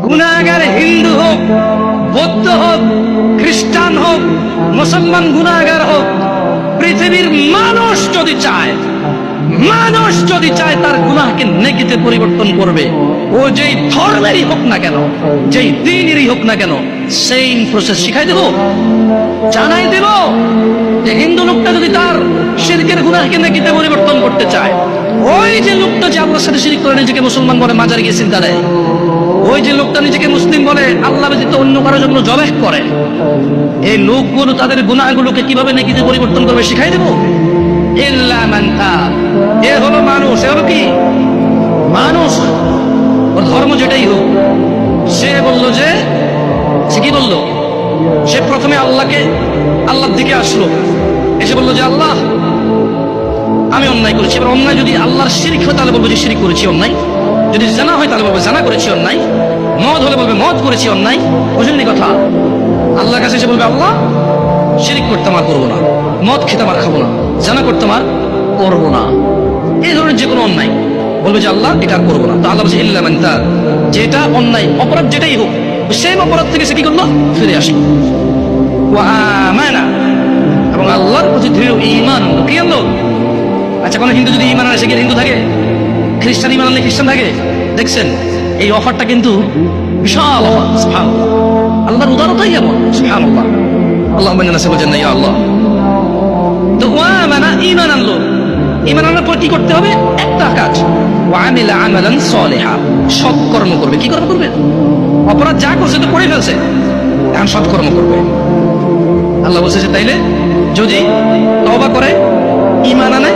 গুনাহগার হিন্দু হোক, বৌদ্ধ হোক, খ্রিস্টান হোক, মুসলমান গুনাহগার হোক, পৃথিবীর মানুষ যদি চায় তার গুনাহকে নেকিতে পরিবর্তন করবে, ও যেই ধর্মেরই হোক না কেন, যেই দ্বীনেরই হোক না কেন, সেম প্রসেস শিখাই দেব, জানাই দেব যে হিন্দু লোকটা যদি তার শিরকের গুনাহকে নেকিতে পরিবর্তন করতে চায়, ওই যে লোকটা যে আল্লাহর সাথে শিরক করে নিজেকে মুসলমান বলে মাজারে গিয়ে সিজদা দেয়, ওই যে লোকটা নিজেকে মুসলিম বলে আল্লাহ ব্যতীত অন্য কারোর জন্য জবাহ করে, এই লোকগুলো তাদের গুনাহগুলোকে কিভাবে নেকিতে পরিবর্তন করবে শিখাই দেব। ইল্লা মান তাব, এ হলো মানুষ, এ হলো কি মানুষ, ওর ধর্ম যেটাই হোক। সে বলল যে, সে কি বলল, সে প্রথমে আল্লাহর দিকে আসলো, এসে বলল যে আল্লাহ আমি অন্যায় করেছি। এবার অন্যায় যদি আল্লাহর শিরক হয় তাহলে বলবো যে শিরক করেছি অন্যায়, যদি জানা হয় তাহলে বলবো জানা করেছি অন্যায়, মদ হলে বলবে মদ করেছি অন্যায়। বুঝলেন কথা? আল্লাহর কাছে এসে বলবে আল্লাহ শিরক করতাম আর করবো না, মদ খেতাম আর খাবো না, জানা করতাম আর করবো না, এই ধরনের যে কোনো অন্যায় বলবে যে আল্লাহ এটা আর করবো না। তো আল্লাহ বলছে ইল্লা মান তাব, যেটা অন্যায় অপরাধ যেটাই হোক সেই অপরাধ থেকে সে কি করলো, ফিরে আসলো, ওয়া আমানা, এবং আল্লাহর প্রতি দৃঢ় ঈমান আনলো। কি আনলো? আচ্ছা, কোন হিন্দু যদি ঈমান আনে সে কি হিন্দু থাকে? খ্রিস্টান ঈমান আনলে খ্রিস্টান থাকে? দেখছেন এই অফারটা কিন্তু বিশাল অফার। সুবহানাল্লাহ, আল্লাহর উদারতাই এমন। সুবহানাল্লাহ, আল্লাহুম্মা ইন্না নাসআলুকা জান্নাহ ইয়া আল্লাহ। তো ওয়া আমানা, ঈমান আনলো, ঈমান আনার পর কি করতে হবে? একটা কাজ, ওয়া আমিলা আমালান সালিহা, সৎকর্ম করবে। কি কর্ম করবে? অপরাধ যা করছে তো করে ফেলছে, এখন সৎকর্ম করবে। আল্লাহ বলছে যে তাইলে যদি তওবা করে, ঈমান আনে,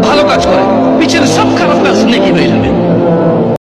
ভালো কাজ করে, পিছের সব খারাপ কাজ নেকি হয়ে যাবে।